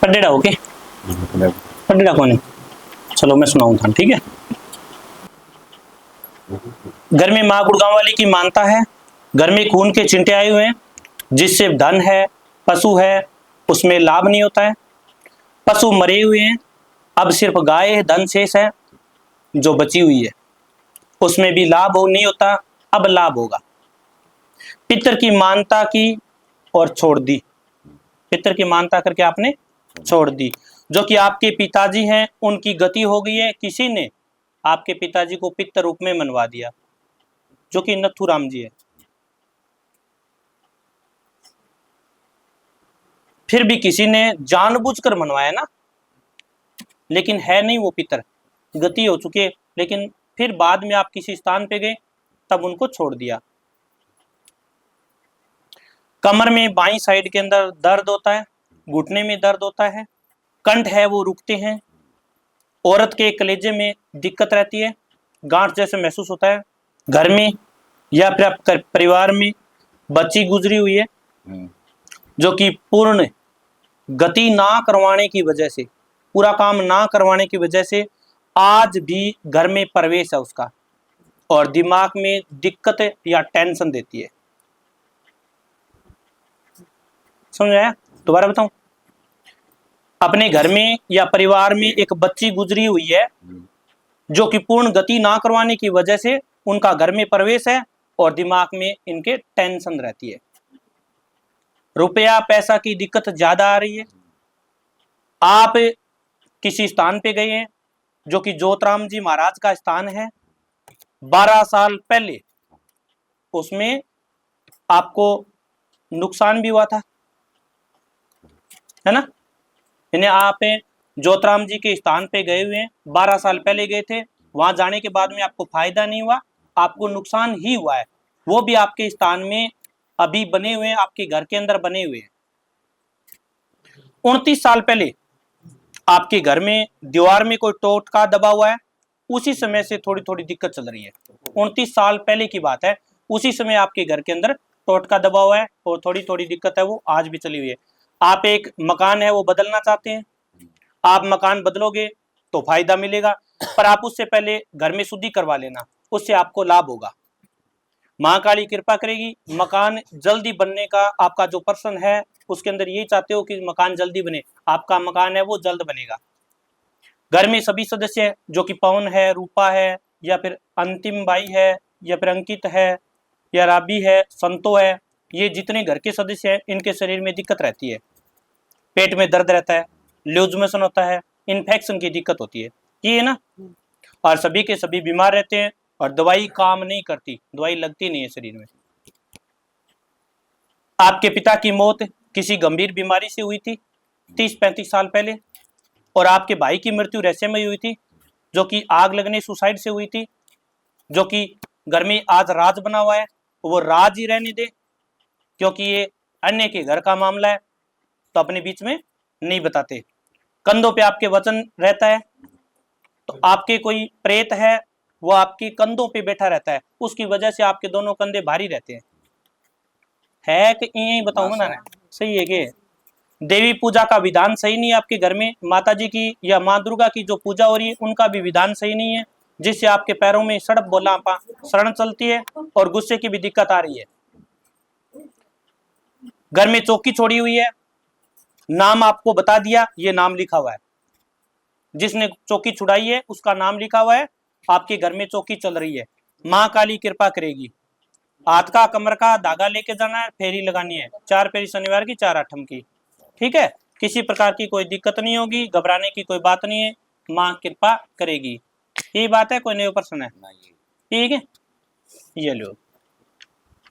पढ़ेड़ा हो के पढ़ेड़ा कौन है? चलो मैं सुनाऊं था, ठीक है। घर में माँ गुड़गांव वाली की मानता है, घर में खून के चिंटे आए हुए हैं, जिससे धन है, पशु है, उसमें लाभ नहीं होता है। पशु मरे हुए हैं, अब सिर्फ गाय धन शेष है जो बची हुई है, उसमें भी लाभ हो नहीं होता, अब लाभ होगा। पितर की मानता की और छोड़ दी, पितर की मानता करके आपने छोड़ दी। जो कि आपके पिताजी हैं उनकी गति हो गई है, किसी ने आपके पिताजी को पितर रूप में मनवा दिया, जो कि नथुराम जी है। फिर भी किसी ने जानबूझकर मनवाया ना, लेकिन है नहीं वो पितर, गति हो चुके, लेकिन फिर बाद में आप किसी स्थान पे गए तब उनको छोड़ दिया। कमर में बाईं साइड के अंदर दर्द होता है, घुटने में दर्द होता है, कंठ है वो रुकते हैं, औरत के कलेजे में दिक्कत रहती है, गांठ जैसे महसूस होता है। घर में या फिर आपके परिवार में बच्ची गुजरी हुई है, जो कि पूर्ण गति ना करवाने की वजह से, पूरा काम ना करवाने की वजह से आज भी घर में प्रवेश है उसका, और दिमाग में दिक्कत या टेंशन देती है। समझ आया? दोबारा बताऊं, अपने घर में या परिवार में एक बच्ची गुजरी हुई है, जो कि पूर्ण गति ना करवाने की वजह से उनका घर में प्रवेश है और दिमाग में इनके टेंशन रहती है। रुपया पैसा की दिक्कत ज्यादा आ रही है। आप किसी स्थान पे गए हैं, जो कि ज्योतराम जी महाराज का स्थान है, 12 साल पहले उसमें आपको नुकसान भी हुआ था, है ना। यानी आप ज्योतराम जी के स्थान पे गए हुए हैं, 12 साल पहले गए थे, वहां जाने के बाद में आपको फायदा नहीं हुआ, आपको नुकसान ही हुआ है। वो भी आपके स्थान में अभी बने हुए हैं, आपके घर के अंदर बने हुए हैं। 29 साल पहले आपके घर में दीवार में कोई टोटका दबा हुआ है, उसी समय से थोड़ी थोड़ी दिक्कत चल रही है। 29 साल पहले की बात है, उसी समय आपके घर के अंदर टोटका दबा हुआ है और थोड़ी थोड़ी दिक्कत है, वो आज भी चली हुई है। आप एक मकान है वो बदलना चाहते हैं, आप मकान बदलोगे तो फायदा मिलेगा, पर आप उससे पहले घर में शुद्धि करवा लेना, उससे आपको लाभ होगा। माँ काली कृपा करेगी, मकान जल्दी बनने का आपका जो प्रश्न है उसके अंदर यही चाहते हो कि मकान जल्दी बने, आपका मकान है वो जल्द बनेगा। घर में सभी सदस्य जो कि पवन है, रूपा है, या फिर अंतिम बाई है, या फिर अंकित है, या राबी है, संतो है, ये जितने घर के सदस्य हैं इनके शरीर में दिक्कत रहती है। पेट में दर्द रहता है, लूज मोशन होता है, इन्फेक्शन की दिक्कत होती है, ये है ना। और सभी के सभी बीमार रहते हैं और दवाई काम नहीं करती, दवाई लगती नहीं है शरीर में। आपके पिता की मौत किसी गंभीर बीमारी से हुई थी 30-35 साल पहले, और आपके भाई की मृत्यु रहस्यमय हुई थी, जो कि आग लगने सुसाइड से हुई थी, जो कि घर में आज राज बना हुआ है, वो राज ही रहने दे, क्योंकि ये अन्य के घर का मामला है तो अपने बीच में नहीं बताते। कंधों पे आपके वजन रहता है, तो आपके कोई प्रेत है वो आपके कंधों पे बैठा रहता है, उसकी वजह से आपके दोनों कंधे भारी रहते हैं। है कि यही बताऊंगा ना, सही है कि देवी पूजा का विधान सही नहीं है आपके घर में, माता जी की या माँ दुर्गा की जो पूजा हो रही है उनका भी विधान सही नहीं है, जिससे आपके पैरों में सड़प बोला शरण चलती है और गुस्से की भी दिक्कत आ रही है। घर में चौकी छोड़ी हुई है, नाम आपको बता दिया, ये नाम लिखा हुआ है, जिसने चौकी छुड़ाई है उसका नाम लिखा हुआ है, आपके घर में चौकी चल रही है। माँ काली कृपा करेगी। हाथ का कमर का धागा लेके जाना है, फेरी लगानी है, 4 फेरी शनिवार की, 4 आठम की, ठीक है। किसी प्रकार की कोई दिक्कत नहीं होगी, घबराने की कोई बात नहीं है, माँ कृपा करेगी। यही बात है, कोई नया प्रश्न है? ठीक है, ये लो।